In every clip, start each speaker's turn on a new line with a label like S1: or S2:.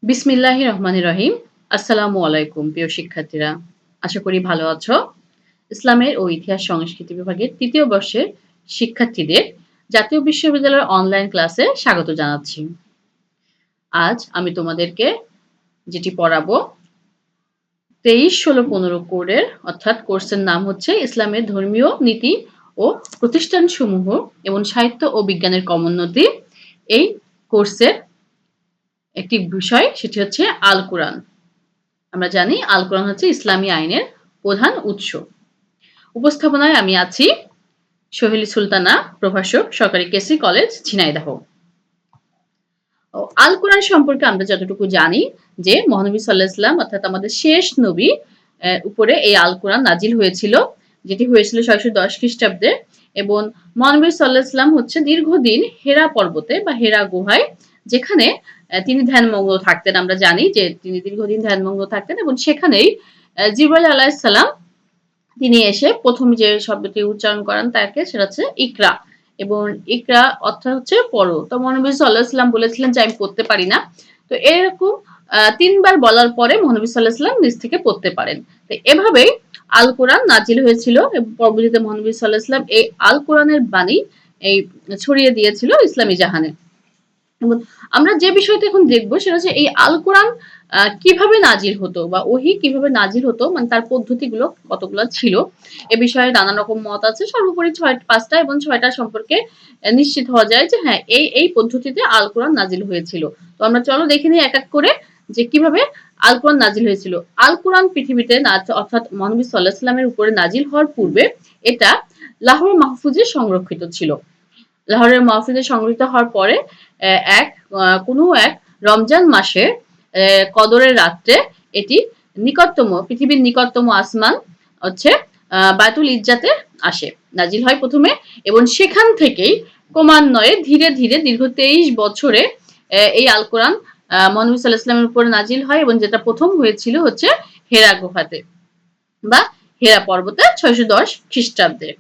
S1: বিসমিল্লাহির রহমানির রহিম। আসসালামু আলাইকুম প্রিয় শিক্ষার্থীরা। আশা করি ভালো আছো। ইসলামের ও ইতিহাস সংস্কৃতি বিভাগের ৩য় বর্ষের শিক্ষার্থীদের জাতীয় বিশ্ববিদ্যালয়ের অনলাইন ক্লাসে স্বাগত জানাচ্ছি। আজ আমি তোমাদেরকে যেটি পড়াবো ২৩, ১৬, ১৫ কোডের অর্থাৎ কোর্সের নাম হচ্ছে ইসলামের ধর্মীয় নীতি ও প্রতিষ্ঠানসমূহ এবং সাহিত্য ও বিজ্ঞানের ক্রমোন্নতি। এই কোর্সের একটি বিষয় সেটি হচ্ছে আল কুরআন। আমরা জানি আল কুরআন হচ্ছে ইসলামী আইনের প্রধান উৎস। উপস্থাপনায় আমি আছি সোহেলি সুলতানা, প্রভাষক, সরকারি কেসি কলেজ, ঝিনাইদহ। আল কুরআন সম্পর্কে আমরা যতটুকু জানি যে মহানবী সাল্লাল্লাহু আলাইহি ওয়াসাল্লাম অর্থাৎ আমাদের শেষ নবী উপরে এই আল কুরআন নাজিল হয়েছিল, যেটি হয়েছিল ৬১০ খ্রিস্টাব্দে এবং মহানবী সাল্লাল্লাহু আলাইহি ওয়াসাল্লাম হচ্ছে দীর্ঘদিন হেরা পর্বতে বা হেরা গুহায়, যেখানে তিনি ধ্যানমগ্ন থাকতেন। আমরা জানি যে তিনি দীর্ঘদিন ধ্যানমগ্ন থাকতেন এবং সেখানেই জিবরাইল আলাইহিস সালাম তিনি এসে প্রথম যে শব্দটি উচ্চারণ করান তাকে, সেটা হচ্ছে ইকরা, এবং ইকরা অর্থ হচ্ছে পড়ো। তো মহানবী সাল্লাল্লাহু আলাইহি ওয়াসাল্লাম বলেছিলেন যে আমি পড়তে পারি না। তো এরকম ৩ বার বলার পরে মহানবী সাল্লাল্লাহু আলাইহি ওয়াসাল্লাম নিজ থেকে পড়তে পারেন। তো এভাবেই আল কোরআন নাজিল হয়েছিল এবং পরবর্তীতে মহানবী সাল্লাল্লাহু আলাইহি ওয়াসাল্লাম এই আল কোরআনের বাণী এই ছড়িয়ে দিয়েছিল ইসলামী জাহানে। এবং আমরা যে বিষয়টা এখন দেখবো সেটা হচ্ছে এই আল কোরআন কিভাবে নাজিল হতো বা ওহী কিভাবে নাজিল হতো, মানে তার পদ্ধতিগুলো কতগুলো ছিল। এ বিষয়ে নানান রকম মত আছে। সর্বোপরি ৫টা এবং ৬টা সম্পর্কে নিশ্চিত হওয়া যায় যে হ্যাঁ, এই পদ্ধতিতে আল কোরআন নাজিল হয়েছিল। তো আমরা চলো দেখে নিই এক এক করে যে কিভাবে আল কোরআন নাজিল হয়েছিল। আল কোরআন পৃথিবীতে অর্থাৎ মহানবী সাল্লাল্লাহু আলাইহি ওয়াসাল্লামের উপরে নাজিল হওয়ার পূর্বে এটা লাহোর মাহফুজে সংরক্ষিত ছিল। লাহোরের মাহফিজে সংগৃহীত হওয়ার পরে কোনো এক রমজান মাসে কদরের রাত্রে এটি পৃথিবীর নিকটতম আসমান হচ্ছে বায়তুল ইজ্জাতে আসে, নাজিল হয় প্রথমে, এবং সেখান থেকেই ক্রমান্বয়ে ধীরে ধীরে দীর্ঘ ২৩ বছরে এই আল কোরআন মহানবী সাল্লাল্লাহু আলাইহি ওয়াসাল্লামের উপর নাজিল হয় এবং যেটা প্রথম হয়েছিল হচ্ছে হেরা গুহাতে বা হেরা পর্বতে ৬১০ খ্রিস্টাব্দে।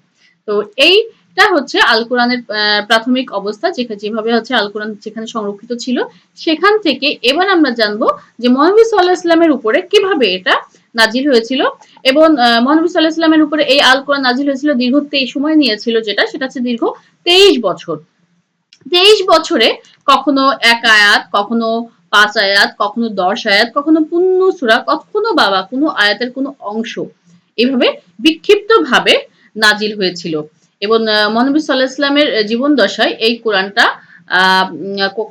S1: তো এইটা হচ্ছে আল কোরআনের প্রাথমিক অবস্থা, যেভাবে হচ্ছে আল কোরআন যেখানে সংরক্ষিত ছিল সেখান থেকে এবার আমরা জানবো যে মহানবী সাল্লাল্লাহু আলাইহি ওয়াসাল্লামের উপরে কিভাবে এটা নাজিল হয়েছিল এবং মহানবী সাল্লাল্লাহু আলাইহি ওয়াসাল্লামের উপরে এই আল কোরআন নাজিল হয়েছিল দীর্ঘ সময় নিয়েছিল, সেটা হচ্ছে দীর্ঘ ২৩ বছর। ২৩ বছরে কখনো ১ আয়াত, কখনো ৫ আয়াত, কখনো ১০ আয়াত, কখনো পূর্ণ সূরা, কখনো বাবা কোনো আয়াতের কোনো অংশ এভাবে বিক্ষিপ্তভাবে নাজিল হয়েছিল। এবং মহানবী সাল্লাল্লাহু আলাইহি ওয়াসাল্লামের জীবন দশায় এই কোরআনটা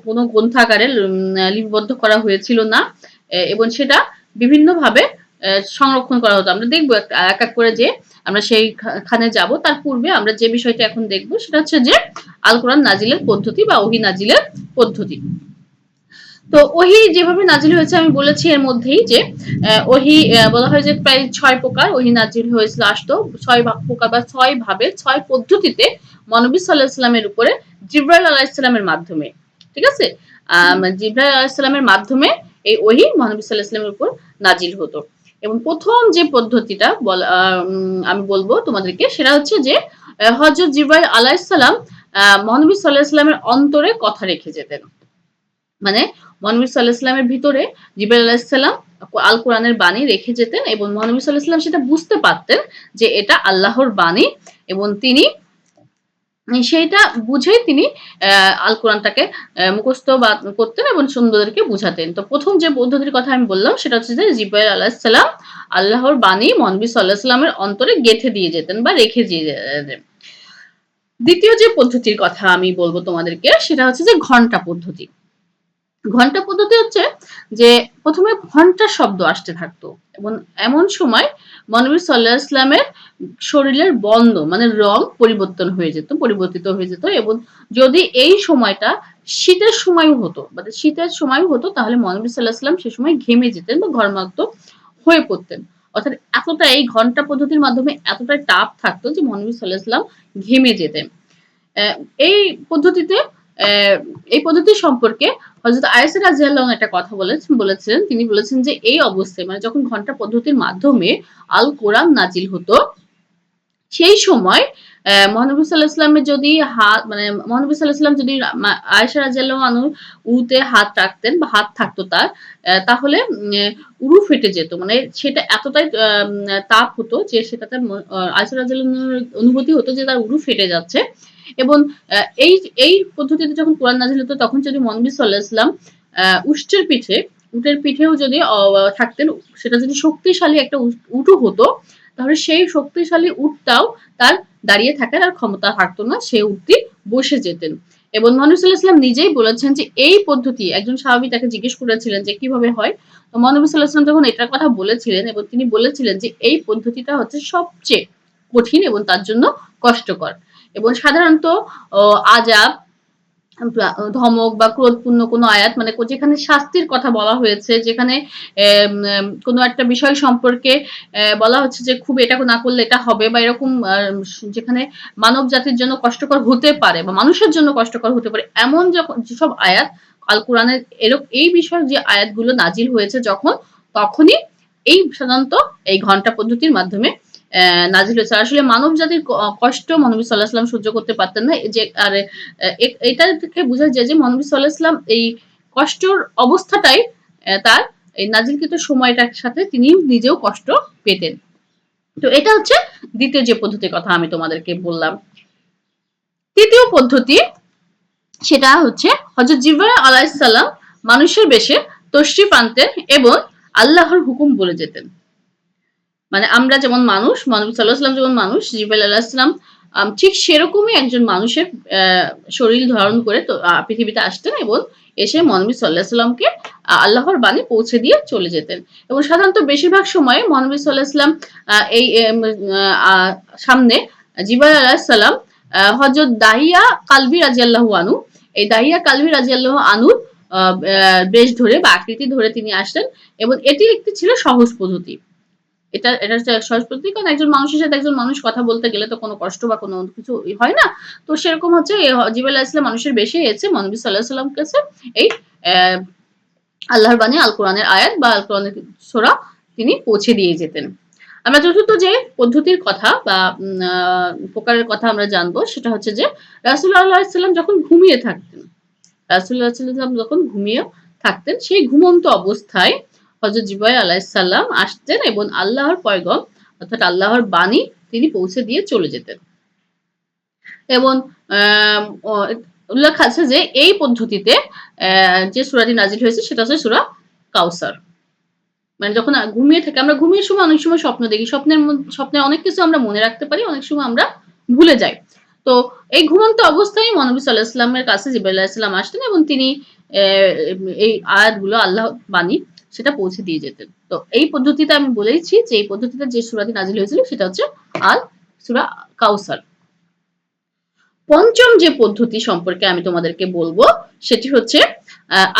S1: কোনো গ্রন্থাগারে লিপিবদ্ধ করা হয়েছিল না এবং সেটা বিভিন্নভাবে সংরক্ষণ করা হতো। আমরা দেখবো এক এক করে যে আমরা সেইখানে যাব, তার পূর্বে আমরা যে বিষয়টা এখন দেখবো সেটা হচ্ছে যে আল কোরআন নাজিলের পদ্ধতি বা ওহী নাজিলের পদ্ধতি। তো ওহী যেভাবে নাজিল হয়েছে আমি বলেছি এর মধ্যেই যে ওহী বলা হয় যে প্রায় ৬ প্রকার ওহী নাজিল হয়েছিল, আসতো ৬ প্রকার বা ৬ ভাবে ৬ পদ্ধতিতে মহানবী সাল্লাল্লাহু আলাইহি ওয়াসাল্লামের উপরে জিবরাইল আলাইহিস সালামের মাধ্যমে, ঠিক আছে, জিবরাইল আলাইহিস সালামের মাধ্যমে এই ওহী মহানবী সাল্লাল্লাহু আলাইহি ওয়াসাল্লামের উপর নাজিল হতো। এবং প্রথম যে পদ্ধতিটা আমি বলবো তোমাদেরকে সেটা হচ্ছে যে হযরত জিবরাইল আলাইহিস সালাম মহানবী সাল্লাল্লাহু আলাইহি ওয়াসাল্লামের অন্তরে কথা রেখে যেতেন। মানে মহানবী সাল্লাল্লাহু আলাইহি ওয়াসাল্লামের ভিতরে জিবরাইল আলাইহিস সালাম আল কোরআনের বাণী রেখে যেতেন এবং মহানবী সাল্লাল্লাহু আলাইহি ওয়াসাল্লাম সেটা বুঝতে পারতেন যে এটা আল্লাহর বাণী এবং তিনি সেইটা বুঝেই তিনি আল কোরআনটাকে মুখস্থ বা করতেন এবং সুন্দরকে বুঝাতেন। তো প্রথম যে পদ্ধতির কথা আমি বললাম সেটা হচ্ছে যে জিবরাইল আলাইহিস সালাম আল্লাহর বাণী মহানবী সাল্লাল্লাহু আলাইহি ওয়াসাল্লামের অন্তরে গেঁথে দিয়ে যেতেন বা রেখে দিয়ে যেতেন। দ্বিতীয় যে পদ্ধতির কথা আমি বলবো তোমাদেরকে সেটা হচ্ছে যে ঘন্টা পদ্ধতি। ঘন্টা পদ্ধতি হচ্ছে যে প্রথমে ঘন্টার শব্দ আসতে থাকতো এবং এমন সময় মহানবী সাল্লাল্লাহু আলাইহি ওয়াসাল্লামের শরীরের বর্ণ মানে রং পরিবর্তিত হয়ে যেত এবং যদি এই সময়টা শীতের সময়ও হতো, মানে শীতের সময়ও হতো, তাহলে মহানবী সাল্লাল্লাহু আলাইহি ওয়াসাল্লাম সে সময় ঘেমে যেতেন বা ঘর্মাক্ত হয়ে পড়তেন। অর্থাৎ এতটাই এই ঘন্টা পদ্ধতির মাধ্যমে এতটাই তাপ থাকতো যে মহানবী সাল্লাল্লাহু আলাইহি ওয়াসাল্লাম ঘেমে যেতেন। এই পদ্ধতিতে এই পদ্ধতি সম্পর্কে হযরত আয়েশা রাদিয়াল্লাহু আনহা একটা কথা বলেছেন। তিনি বলেছেন যে এই অবস্থায় মানে যখন ঘন্টা পদ্ধতির মাধ্যমে আল কোরআন নাজিল হতো সেই সময় মহানবী সাল্লাল্লাহু আলাইহি ওয়াসাল্লামের যদি হাত মানে মহানবী সাল্লাল্লাহু আলাইহি ওয়াসাল্লাম যদি আয়েশা রাদিয়াল্লাহু আনহু উরুতে হাত রাখতেন বা হাত থাকতো তার, তাহলে উরু ফেটে যেত। মানে সেটা এতটাই তাপ হতো যে সেটাতে আয়েশা রাদিয়াল্লাহু আনহার অনুভূতি হতো যে তার উরু ফেটে যাচ্ছে। এবং এই এই পদ্ধতিতে যখন কোরআন নাযিল হতো তখন যদি মহানবী সাল্লাল্লাহু আলাইহি ওয়াসাল্লাম উষ্টের পিঠে, উটের পিঠেও যদি থাকতেন, সেটা যদি শক্তিশালী একটা উটও হতো, তাহলে সেই শক্তিশালী উটটাও তার দাঁড়িয়ে থাকার আর ক্ষমতা থাকতো না, সেই উটটি বসে যেতেন। এবং মহানবী সাল্লাল্লাহু আলাইহি ওয়াসাল্লাম নিজেই বলেছেন যে এই পদ্ধতি, একজন সাহাবী তাকে জিজ্ঞেস করেছিলেন যে কিভাবে হয়? তো মহানবী সাল্লাল্লাহু আলাইহি ওয়াসাল্লাম যখন এটার কথা বলেছিলেন এবং তিনি বলেছিলেন যে এই পদ্ধতিটা হচ্ছে সবচেয়ে কঠিন এবং তার জন্য কষ্টকর। এবং সাধারণত অ আযাব, ধমক বা ক্রোধপূর্ণ কোনো আয়াত, মানে যেখানে শাস্তির কথা বলা হয়েছে, যেখানে কোনো একটা বিষয় সম্পর্কে বলা হচ্ছে যে খুব এটা না করলে এটা হবে, বা এরকম যেখানে মানব জাতির জন্য কষ্টকর হতে পারে বা মানুষের জন্য কষ্টকর হতে পারে, এমন যেসব আয়াত আল কোরআনের এই বিষয়ক যে আয়াতগুলো নাজিল হয়েছে যখন, তখনই এই সাধারণত এই ঘন্টা পদ্ধতির মাধ্যমে নাজিল হয়েছে। আসলে মানব জাতির কষ্ট মহানবী সাল্লাল্লাহু আলাইহি ওয়াসাল্লাম সহ্য করতে পারতেন না। যে আর এটা থেকে বোঝা যায় যে মহানবী সাল্লাল্লাহু আলাইহি ওয়াসাল্লাম এই কষ্টর অবস্থাটাই তার এই নাজিলকৃত সময়টার সাথে তিনি নিজেও কষ্ট পেতেন। তো এটা হচ্ছে দ্বিতীয় যে পদ্ধতির কথা আমি তোমাদেরকে বললাম। তৃতীয় পদ্ধতি, সেটা হচ্ছে হযরত জিবরাইল আলাইহিস সালাম মানুষের বেশে তশরিফ আনতেন এবং আল্লাহর হুকুম বলে যেতেন। মানে আমরা যেমন মানুষ, মহানবী সাল্লাল্লাহু আলাইহি ওয়াসাল্লাম যেমন মানুষ, জিবরাইল আলাইহিস সালাম ঠিক সেরকমই একজন মানুষের শরীর ধারণ করে পৃথিবীতে আসতেন এবং এসে মহানবী সাল্লাল্লাহু আলাইহি ওয়াসাল্লামকে আল্লাহর বাণী পৌঁছে দিয়ে চলে যেতেন। এবং সাধারণত বেশিরভাগ সময় মহানবী সাল্লাল্লাহু আলাইহি ওয়াসাল্লাম এই সামনে জিবরাইল আলাইহিস সালাম হযরত দাহিয়া কালবি রাদিয়াল্লাহু আনহু, এই দাহিয়া কালবি রাদিয়াল্লাহু আনহুর বেশ ধরে বা আকৃতি ধরে তিনি আসতেন। এবং এটি একটি ছিল সহজ পদ্ধতি। এটা সহজ পদ্ধতি, কারণ একজন মানুষের সাথে একজন মানুষ কথা বলতে গেলে তো কোনো কষ্ট বা কোনো কিছু হয় না। তো সেরকম হচ্ছে জিবরাইল আলাইহিস সালাম মানুষের বেশে এসে মহানবী সাল্লাল্লাহু আলাইহি ওয়াসাল্লাম কাছে এই আল্লাহর বাণী, আল কোরআনের আয়াত বা আল কোরআনের সূরা তিনি পৌঁছে দিয়ে যেতেন। আমরা চতুর্থ যে পদ্ধতির কথা বা প্রকারের কথা আমরা জানবো, সেটা হচ্ছে যে রাসূলুল্লাহ সাল্লাল্লাহু আলাইহি ওয়াসাল্লাম যখন ঘুমিয়ে থাকতেন, রাসূলুল্লাহ সাল্লাল্লাহু আলাইহি ওয়াসাল্লাম যখন ঘুমিয়ে থাকতেন, সেই ঘুমন্ত অবস্থায় হযরত জিবরাইল আলাইহিস সালাম আসতেন এবং আল্লাহর পয়গম অর্থাৎ আল্লাহর বাণী তিনি পৌঁছে দিয়ে চলে যেতেন। এবং উল্লেখ আছে যে এই পদ্ধতিতে যে সূরাটি নাজিল হয়েছে সেটা হচ্ছে সূরা কাউসার। মানে যখন ঘুমিয়ে থাকি, আমরা ঘুমিয়ে সময় অনেক সময় স্বপ্ন দেখি। স্বপ্নে অনেক কিছু আমরা মনে রাখতে পারি, অনেক সময় আমরা ভুলে যাই। তো এই ঘুমন্ত অবস্থায় মহানবী সাল্লাল্লাহু আলাইহি ওয়াসাল্লামের কাছে জিবরাইল আলাইহিস সালাম আসতেন এবং তিনি এই আয়াতগুলো, আল্লাহর বাণী, সেটা পৌঁছে দিয়ে যেতেন। তো এই পদ্ধতিতে আমি বলেইছি যে এই পদ্ধতিতে যে সূরাটি নাজিল হয়েছিল সেটা হচ্ছে সূরা কাউসার। পঞ্চম যে পদ্ধতি সম্পর্কে আমি তোমাদেরকে বলবো সেটি হচ্ছে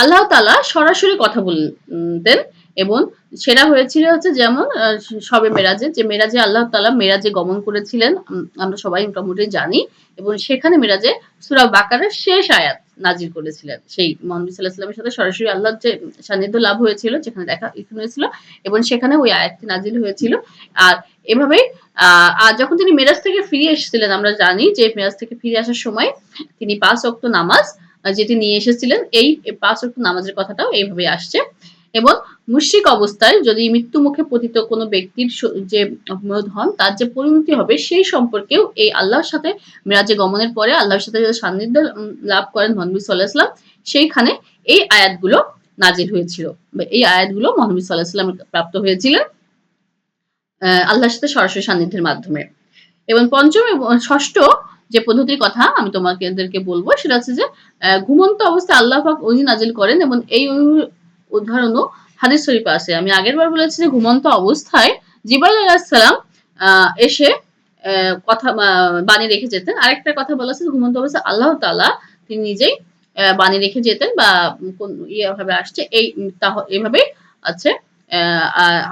S1: আল্লাহ তাআলা সরাসরি কথা বলতেন এবং সেটা হয়েছিল হচ্ছে যেমন শবে মেরাজে, যে মেরাজে আল্লাহ তাআলা মেরাজে গমন করেছিলেন, আমরা সবাই মোটামুটি জানি। এবং সেখানে মেরাজে সূরা বাকারার শেষ আয়াত নাজিল করেছিলেন। সেই মহানবী সাল্লাল্লাহু আলাইহি ওয়াসাল্লামের সাথে সরাসরি আল্লাহর যে সান্নিধ্য লাভ হয়েছিল, যেখানে দেখা হয়েছিল, এবং সেখানে ওই আয়াতটি নাজিল হয়েছিল। আর এভাবেই আর যখন তিনি মেরাজ থেকে ফিরে এসেছিলেন, আমরা জানি যে মেরাজ থেকে ফিরে আসার সময় তিনি ৫ ওয়াক্ত নামাজ যেটি নিয়ে এসেছিলেন, এই ৫ ওয়াক্ত নামাজের কথাটাও এইভাবে আসছে। এবং মুশরিক অবস্থায় যদি মৃত্যু মুখে পতিত কোনো ব্যক্তির যে মরদ হন, তার যে পরিণতি হবে সেই সম্পর্কেও এই আল্লাহর সাথে মেরাজে গমনের পরে আল্লাহর সাথে সান্নিধ্য লাভ করেন মহানবী সাল্লাল্লাহু আলাইহি ওয়াসাল্লাম, সেইখানে এই আয়াতগুলো নাজিল হয়েছিল। এই আয়াতগুলো মহানবী সাল্লাল্লাহু আলাইহি ওয়াসাল্লাম প্রাপ্ত হয়েছিলেন আল্লাহর সাথে সরাসরি সান্নিধ্যের মাধ্যমে। এবং পঞ্চম এবং ষষ্ঠ যে পদ্ধতির কথা আমি তোমাদেরকে বলবো সেটা হচ্ছে যে ঘুমন্ত অবস্থায় আল্লাহ পাক ওহী নাজিল করেন এবং এই উদাহরণও হাদিস শরীফে আছে। আমি আগের বার বলেছি যে ঘুমন্ত অবস্থায় জিবরাইল আলাইহিস সালাম এসে কথা বাণী রেখে যেতেন। আরেকটা কথা বলা আছে ঘুমন্ত অবস্থায় আল্লাহ তাআলা তিনি নিজেই বাণী রেখে যেতেন, বা ভাবে আসছে এইভাবে আছে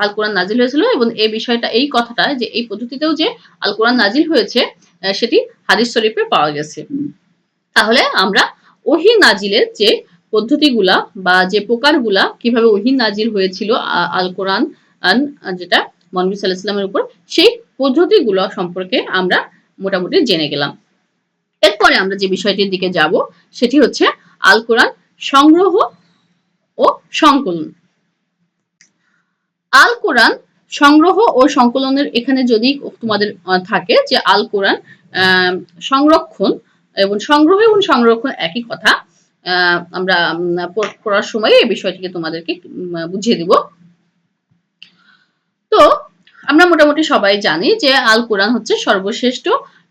S1: আল কোরআন নাজিল হয়েছিল। এবং এই বিষয়টা, এই কথাটা, যে এই পদ্ধতিতেও যে আল কোরআন নাজিল হয়েছে সেটি হাদিস শরীফে পাওয়া গেছে। তাহলে আমরা ওহী নাজিলের যে পদ্ধতিগুলা বা যে প্রকারগুলা, কিভাবে ওহী নাজিল হয়েছিল আল কোরআন যেটা মহানবী সাল্লাল্লাহু আলাইহি ওয়াসাল্লামের উপর, সেই পদ্ধতিগুলো সম্পর্কে আমরা মোটামুটি জেনে গেলাম। এরপরে আমরা যে বিষয়টির দিকে যাব সেটি হচ্ছে আল কোরআন সংগ্রহ ও সংকলন। আল কোরআন সংগ্রহ ও সংকলনের এখানে যদি তোমাদের থাকে যে আল কোরআন সংরক্ষণ এবং সংগ্রহ এবং সংরক্ষণ একই কথা, আমরা পড়ার সময় এই বিষয়টিকে তোমাদেরকে বুঝিয়ে দিব। তো আমরা মোটামুটি সবাই জানি যে আল কোরআন হচ্ছে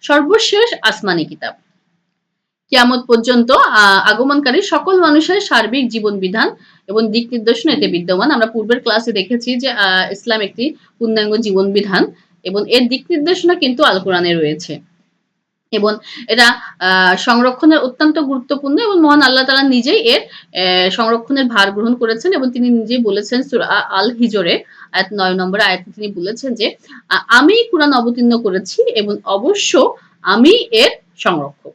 S1: সর্বশেষ আসমানি কিতাব। কিয়ামত পর্যন্ত আগমনকারী সকল মানুষের সার্বিক জীবন বিধান এবং দিক নির্দেশনা এতে বিদ্যমান। আমরা পূর্বের ক্লাসে দেখেছি যে ইসলাম একটি পূর্ণাঙ্গ জীবন বিধান এবং এর দিক নির্দেশনা কিন্তু আল কোরআনে রয়েছে এবং এটা সংরক্ষণের অত্যন্ত গুরুত্বপূর্ণ এবং মহান আল্লাহ তাআলা নিজেই এর সংরক্ষণের ভার গ্রহণ করেছেন এবং তিনি নিজেই বলেছেন সূরা আল হিজরে আয়াত 9 নম্বর আয়াতে তিনি বলেছেন যে আমি কোরআন অবতীর্ণ করেছি এবং অবশ্য আমি এর সংরক্ষক।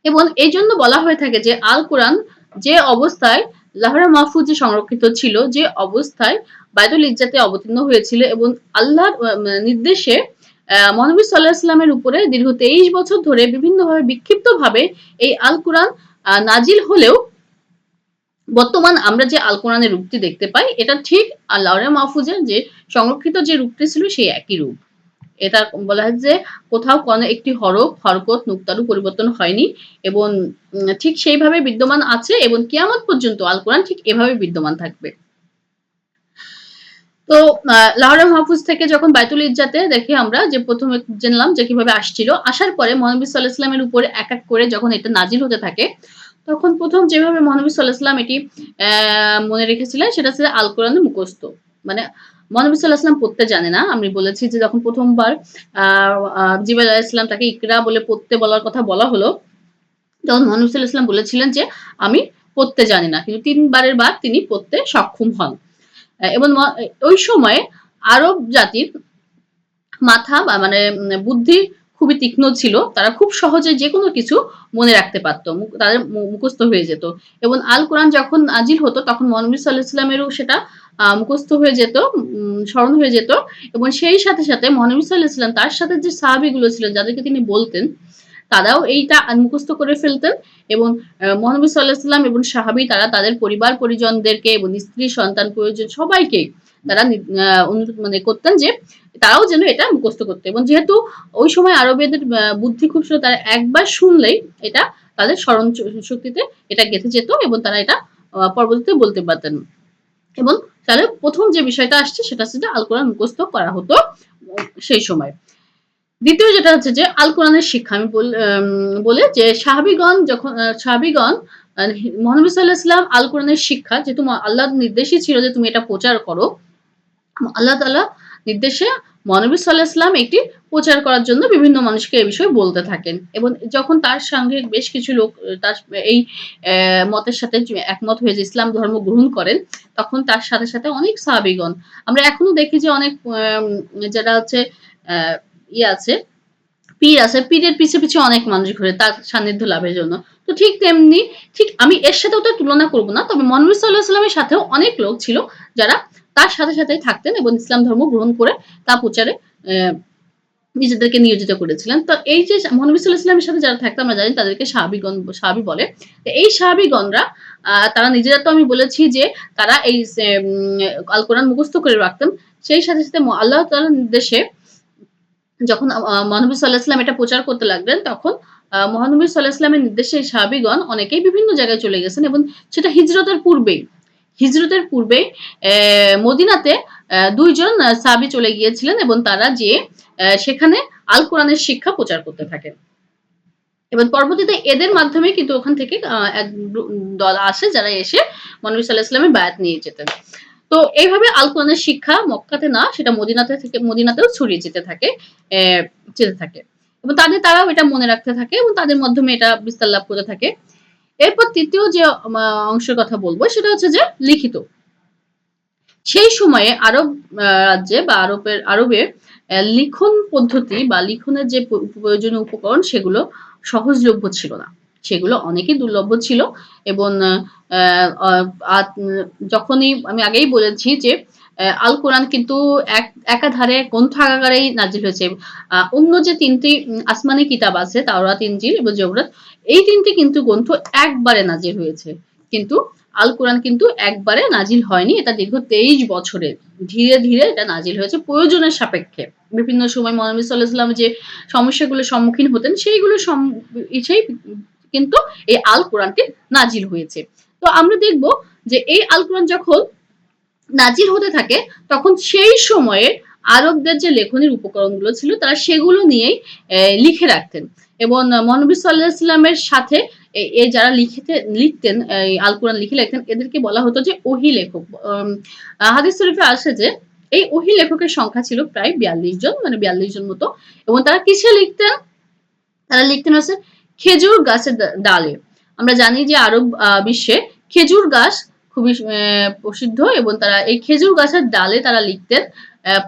S1: এবং এই জন্য বলা হয়ে থাকে যে আল কোরআন যে অবস্থায় লাহরে মাহফুজে সংরক্ষিত ছিল, যে অবস্থায় বাইতুল ইজ্জাতে অবতীর্ণ হয়েছিল এবং আল্লাহর নির্দেশে মহানবী সাল্লাল্লাহু আলাইহি ওয়াসাল্লামের উপরে দীর্ঘ 23 বছর ধরে বিভিন্নভাবে বিক্ষিপ্তভাবে এই আল কোরআন নাজিল হলেও বর্তমান আমরা যে আল কোরআনের রূপটি দেখতে পাই এটা ঠিক লাহরে মাহফুজের যে সংরক্ষিত যে রূপটি ছিল সেই একই রূপ। এটা বলা হয় যে কোথাও কোনো একটি হরফ, হরকত, নুক্তারও পরিবর্তন হয়নি এবং ঠিক সেইভাবে বিদ্যমান আছে এবং কিয়ামত পর্যন্ত আল কোরআন ঠিক এভাবে বিদ্যমান থাকবে। তো লাহরে মাহফুজ থেকে যখন বাইতুল ইজ্জাতে দেখি আমরা যে প্রথমে জানলাম যে কিভাবে আসছিল, আসার পরে মহানবী সাল্লাল্লাহু আলাইহি ওয়াসাল্লামের উপরে এক এক করে যখন এটা নাজিল হতে থাকে তখন প্রথম যেভাবে মহানবী সাল্লাল্লাহু আলাইহি ওয়াসাল্লাম এটি মনে রেখেছিলেন সেটা ছিল আল কোরআনের মুখস্থ। মানে মহানবী সাল্লাল্লাহু আলাইহি ওয়াসাল্লাম পড়তে জানে না। আমি বলেছি যে যখন প্রথমবার জিবরাইল আলাইহিস সালাম তাকে ইকরা বলে পড়তে বলার কথা বলা হলো, তখন মহানবী সাল্লাল্লাহু আলাইহি ওয়াসাল্লাম বলেছিলেন যে আমি পড়তে জানি না, কিন্তু 3 বারের বার তিনি পড়তে সক্ষম হন। এবং ওই সময়ে আরব জাতির মাথা বা মানে বুদ্ধি খুবই তীক্ষ্ণ ছিল, তারা খুব সহজে যে কোনো কিছু মনে রাখতে পারতো, তাদের মুখস্থ হয়ে যেত এবং আল কোরআন যখন নাজিল হতো তখন মহানবী সাল্লাল্লাহু আলাইহি ওয়াসাল্লামেরও সেটা মুখস্থ হয়ে যেত, স্মরণ হয়ে যেত এবং সেই সাথে সাথে মহানবী সাল্লাল্লাহু আলাইহি ওয়াসাল্লাম তার সাথে যে সাহাবীগুলো ছিলেন যাদেরকে তিনি বলতেন তারাও এইটা মুখস্থ করে ফেলতেন এবং মহানবী সাল্লাল্লাহু আলাইহি ওয়াসাল্লাম এবং সাহাবী তারা তাদের পরিবার পরিজনদেরকে এবং স্ত্রী সন্তান প্রয়োজন সবাইকে তারা অনুরোধ মানে করতেন যে তারাও যেন এটা মুখস্থ করতে, এবং যেহেতু ওই সময় আরবেদের বুদ্ধি খুব ছিল, তারা একবার শুনলেই এটা তাদের স্মরণ শক্তিতে এটা গেঁথে যেত এবং তারা এটা পরবর্তীতে বলতে পারতেন। এবং তাহলে প্রথম যে বিষয়টা আসছে সেটা হচ্ছে যে আল কোরআন মুখস্থ করা হতো সেই সময়। দ্বিতীয় যেটা হচ্ছে যে আল কোরআনের শিক্ষা, আমি বলে যে সাহাবীগণ মহানবী সাল্লাল্লাহু আলাইহি ওয়াসাল্লাম আল কোরআনের শিক্ষা যেহেতু আল্লাহর নির্দেশই ছিল যে তুমি এটা প্রচার করো, আল্লাহ তাআলা নির্দেশে মহানবী সাল্লাল্লাহু আলাইহি ওয়াসাল্লাম একটি প্রচার করার জন্য বিভিন্ন মানুষকে এই বিষয়ে বলতে থাকেন এবং যখন তার সঙ্গে বেশ কিছু লোক তার এই মতের সাথে একমত হয়ে যে ইসলাম ধর্ম গ্রহণ করেন, তখন তার সাথে সাথে অনেক সাহাবীগণ আমরা এখনো দেখি যে অনেক যারা হচ্ছে আছে পীর আছে, পীরের পিছে পিছে অনেক মানুষ ঘুরে তার সান্নিধ্য লাভের জন্য। তো ঠিক তেমনি ঠিক আমি এর সাথেও তো তুলনা করব না, তবে মহানবী সাল্লাল্লাহু আলাইহি ওয়াসাল্লামের সাথেও অনেক লোক ছিল যারা তার সাথে সাথেই থাকতেন এবং ইসলাম ধর্ম গ্রহণ করে তা প্রচারে নিজেদেরকে নিয়োজিত করেছিলেন। তো এই যে মহানবী সাল্লাল্লাহু আলাইহি ওয়াসাল্লামের সাথে যারা থাকতো আমরা জানি তাদেরকে সাহাবী বলে। তো এই সাহাবীগণরা তারা নিজেরা তো আমি বলেছি যে তারা এই আল কোরআন মুখস্থ করে রাখতেন, সেই সাথে সাথে আল্লাহ তাআলার নির্দেশে যখন মহানবী সাল্লাল্লাহু আলাইহি ওয়াসাল্লাম এটা প্রচার করতে লাগলেন তখন মহানবী সাল্লাল্লাহু আলাইহি ওয়াসাল্লামের নির্দেশে সাহাবীগণ অনেকেই বিভিন্ন জায়গায় চলে গেছেন এবং সেটা হিজরতের পূর্বেই মদিনাতে 2 জন সাহাবী চলে গিয়েছিলেন এবং তারা যেয়ে সেখানে আল কোরআনের শিক্ষা প্রচার করতে থাকেন এবং পরবর্তীতে এদের মাধ্যমে কিন্তু ওখান থেকে এক দল আসে যারা এসে মহানবী সাল্লাল্লাহু আলাইহি ওয়াসাল্লামের বায়াত নিয়ে যেতেন। তো এইভাবে আল কোরআনের শিক্ষা মক্কাতে না সেটা মদিনাতেও ছড়িয়ে যেতে থাকে এবং তারাও এটা মনে রাখতে থাকে এবং তাদের মাধ্যমে এটা বিস্তার লাভ করতে থাকে। এরপর তৃতীয় যে অংশের কথা বলবো সেটা হচ্ছে যে লিখিত। সেই সময়ে আরব রাজ্যে বা আরবে লিখন পদ্ধতি বা লিখনের যে প্রয়োজনীয় উপকরণ সেগুলো সহজলভ্য ছিল না, সেগুলো অনেকই দুর্লভ ছিল এবং যখনই আমি আগেই বলেছি যে আল কোরআন কিন্তু একাধারে গ্রন্থাগারেই নাজিল হয়েছে। অন্য যে ৩টি আসমানি কিতাব আছে তাওরাত, ইনজিল এবং জবুরাত, এই ৩টি কিন্তু গ্রন্থ একবারে নাজিল হয়েছে। কিন্তু আল কোরআন কিন্তু একবারে নাজিল হয়নি। এটা দীর্ঘ ২৩ বছরে ধীরে, ধীরে এটা নাজিল হয়েছে প্রয়োজনের সাপেক্ষে। বিভিন্ন সময় মহানবী সাল্লাল্লাহু আলাইহি ওয়াসাল্লাম যে সমস্যাগুলোর সম্মুখীন হতেন সেইগুলো ইসেই কিন্তু এই আল কোরআনটি নাজিল হয়েছে। তো আমরা দেখব যে এই আল কোরআন যখন নাজিল হতে থাকে তখন সেই সময়ে আরবদের যে লেখনির উপকরণগুলো ছিল তারা সেগুলো নিয়েই লিখে রাখতেন এবং মহানবী সাল্লাল্লাহু আলাইহি ওয়াসাল্লামের সাথে এই যারা লিখতেন এই আল কোরআন লিখে রাখতেন এদেরকে বলা হতো যে ওহী লেখক। হাদিস শরীফে আসে যে এই ওহী লেখকের সংখ্যা ছিল প্রায় ৪২ জন, মানে ৪২ জন মতো, এবং তারা কিসে লিখতেন? তারা লিখতেন হচ্ছে খেজুর গাছের ডালে। আমরা জানি যে আরব বিশ্বে খেজুর গাছ খুবই প্রসিদ্ধ এবং তারা এই খেজুর গাছের ডালে তারা লিখতেন।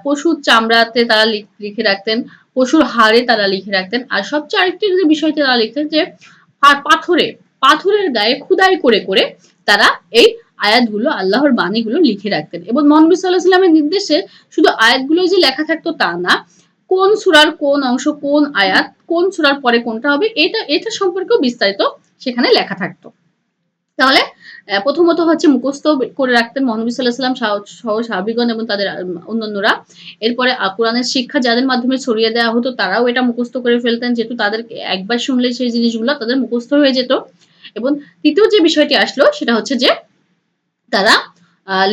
S1: পশুর চামড়াতে তারা লিখে রাখতেন, পশুর হাড়ে তারা লিখে রাখতেন। আর সবচেয়ে আরেকটি যে বিষয়টি তারা লিখতেন যে পাথরের গায়ে খোদাই করে করে তারা এই আয়াতগুলো, আল্লাহর বাণীগুলো লিখে রাখতেন। এবং মহানবী সাল্লাল্লাহু আলাইহি ওয়াসাল্লামের নির্দেশে শুধু আয়াতগুলো যে লেখা থাকতো তা না, কোন সূরার কোন অংশ, কোন আয়াত, কোন সূরার পরে কোনটা হবে এটা সম্পর্কেও বিস্তারিত সেখানে লেখা থাকতো। তাহলে প্রথমত হচ্ছে মুখস্থ করে রাখতেন মহানবী সাল্লাল্লাহু আলাইহি ওয়াসাল্লাম সহ সাহাবীগণ এবং তাদের অন্যান্যরা। এরপরে কোরআনের শিক্ষা যাদের মাধ্যমে ছড়িয়ে দেওয়া হতো তারাও এটা মুখস্থ করে ফেলতেন, যেহেতু তাদেরকে একবার শুনলে সেই জিনিসগুলো তাদের মুখস্থ হয়ে যেত। এবং তৃতীয় যে বিষয়টি আসলো সেটা হচ্ছে যে তারা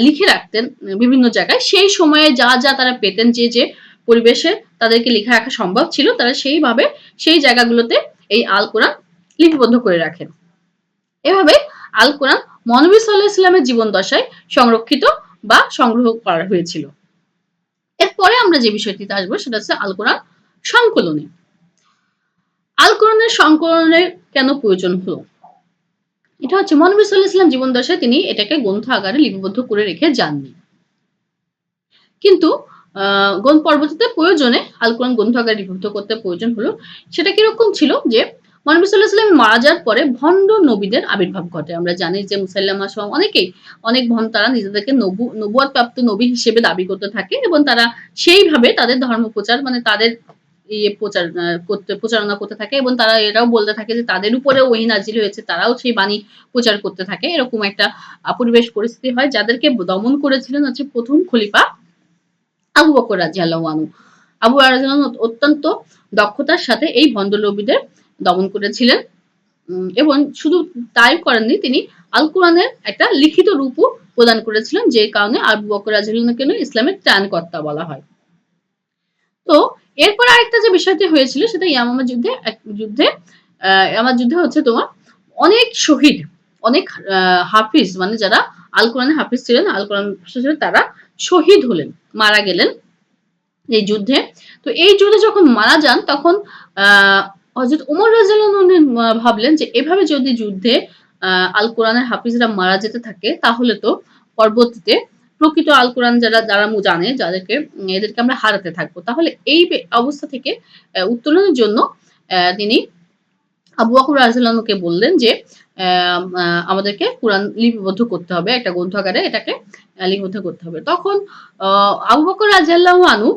S1: লিখে রাখতেন বিভিন্ন জায়গায় সেই সময়ে যা যা তারা পেতেন, যে পরিবেশে তাদেরকে লিখে রাখা সম্ভব ছিল তারা সেইভাবে সেই জায়গাগুলোতে এই আল কোরআন লিপিবদ্ধ করে রাখেন। এভাবে আল কোরআন মহানবী সাল্লাল্লাহু আলাইহি ওয়াসাল্লামের জীবন দশায় সংরক্ষিত বা সংগ্রহ করা হয়েছিল। এরপরে আমরা যে বিষয়টিতে আসবো সেটা হচ্ছে আল কোরআন সংকলনে। আল কোরআনের সংকলনের কেন প্রয়োজন হলো? এটা হচ্ছে মহানবী সাল্লাল্লাহু আলাইহি ওয়াসাল্লাম জীবন দশায় তিনি এটাকে গ্রন্থ আকারে লিপিবদ্ধ করে রেখে যাননি। কিন্তু পরবর্তীতে প্রয়োজনে আল কোরআন গ্রন্থ আকারে লিপিবদ্ধ করতে প্রয়োজন হলো। সেটা কিরকম ছিল যে মহানবী সাল্লাল্লাহু আলাইহি ওয়াসাল্লাম মারা যাওয়ার পরে ভণ্ড নবীদের আবির্ভাব ঘটে। আমরা জানি যে মুসাইলামা সহ অনেক তারা নিজেদেরকে নবুয়ত প্রাপ্ত নবী হিসেবে দাবি করতে থাকে এবং তারা সেইভাবে তাদের ধর্ম প্রচার, মানে তাদের প্রচারণা করতে থাকে এবং তারা এটাও বলতে থাকে যে তাদের উপরে ওহী নাজিল হয়েছে, তারাও সেই বাণী প্রচার করতে থাকে। এরকম একটা পরিবেশ পরিস্থিতি হয়, যাদেরকে দমন করেছিলেন হচ্ছে প্রথম খলিফা আবু বকর রাদিয়াল্লাহু আনহু। আবু বকর রাদিয়াল্লাহু আনহু অত্যন্ত দক্ষতার সাথে এই ভণ্ড নবীদের দমন করেছিলেন এবং শুধু তাই করেননি, তিনি আল কোরআনের একটা লিখিত রূপও প্রদান করেছিলেন, যে কারণে আবু বকর রাদিয়াল্লাহু আনহুকে ইসলামের ত্রাণকর্তা বলা হয়। তো এরপর আরেকটা যে বিষয়টি হয়েছিল সেটা ইয়ামামা যুদ্ধে হচ্ছে তোমার অনেক শহীদ, অনেক হাফিজ, মানে যারা আল কোরআনের হাফিজ ছিলেন, আল কোরআন ছিলেন, তারা শহীদ হলেন, মারা গেলেন এই যুদ্ধে। তো এই যুদ্ধে যখন মারা যান তখন হযরত ওমর রাদিয়াল্লাহু আনহু ভাবলেন যে এভাবে যদি যুদ্ধে আল কোরআনের হাফিজরা মারা যেতে থাকে তাহলে তো পরবর্তীতে প্রকৃত আল কোরআন যারা জানে, এদেরকে আমরা হারাতে থাকবো। তাহলে এই অবস্থা থেকে উত্তরণের জন্য তিনি আবু বকর রাদিয়াল্লাহু আনহুকে বললেন যে আমাদেরকে কোরআন লিপিবদ্ধ করতে হবে, একটা গ্রন্থাগারে এটাকে লিপিবদ্ধ করতে হবে। তখন আবু বকর রাদিয়াল্লাহু আনহু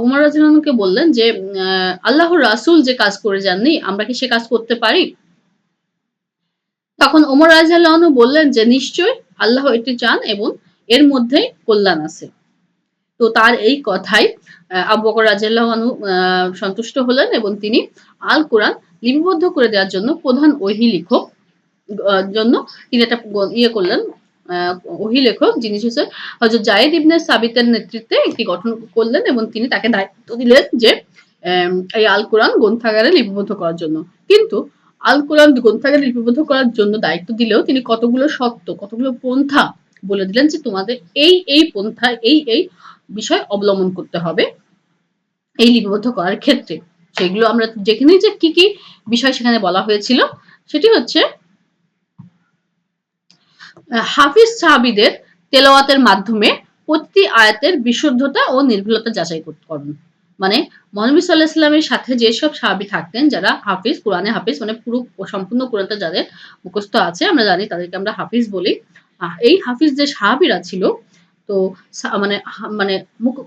S1: ওমর রাদিয়াল্লাহু আনহুকে বললেন যে আল্লাহর রাসূল যে কাজ করে যাননি, আমরা কি সে কাজ করতে পারি? তখন ওমর রাদিয়াল্লাহু আনহু বললেন যে নিশ্চয়ই আল্লাহ এটি চান এবং এর মধ্যে কল্যাণ আছে। তো তার এই কথায় আবু বকর রাদিয়াল্লাহু আনহু সন্তুষ্ট হলেন এবং তিনি আল কোরআন লিপিবদ্ধ করে দেওয়ার জন্য প্রধান ওহী লেখক জন্য তিনি একটা করলেন, ওহী লেখক যিনি হচ্ছে হযরত যায়েদ ইবনে সাবিতের নেতৃত্বে একটি গঠন করলেন এবং তিনি তাকে দায়িত্ব দিলেন যে এই আল কোরআন গ্রন্থাগারে লিপিবদ্ধ করার জন্য। কিন্তু আল কোরআন গ্রন্থাগারে লিপিবদ্ধ করার জন্য দায়িত্ব দিলেও তিনি কতগুলো শর্ত, কতগুলো পন্থা বলে দিলেন যে তোমাদের এই পন্থা, এই বিষয় অবলম্বন করতে হবে এই লিপিবদ্ধ করার ক্ষেত্রে। সেগুলো আমরা যেখানে যে কি বিষয় সেখানে বলা হয়েছিল সেটি হচ্ছে হাফিজ সাহাবীদের তেলাওয়াতের মাধ্যমে প্রতিটি আয়াতের বিশুদ্ধতা ও নির্ভুলতা যাচাই করুন। মানে মহানবী সাল্লাল্লাহু আলাইহি ওয়াসাল্লামের সাথে যেসব সাহাবী থাকতেন যারা হাফিজ, কোরআনে হাফিজ, মানে পুরো সম্পূর্ণ কোরআনটা যাদের মুখস্থ আছে আমরা জানি তাদেরকে আমরা হাফিজ বলি। এই হাফিজ যে সাহাবীরা ছিল তো মানে মানে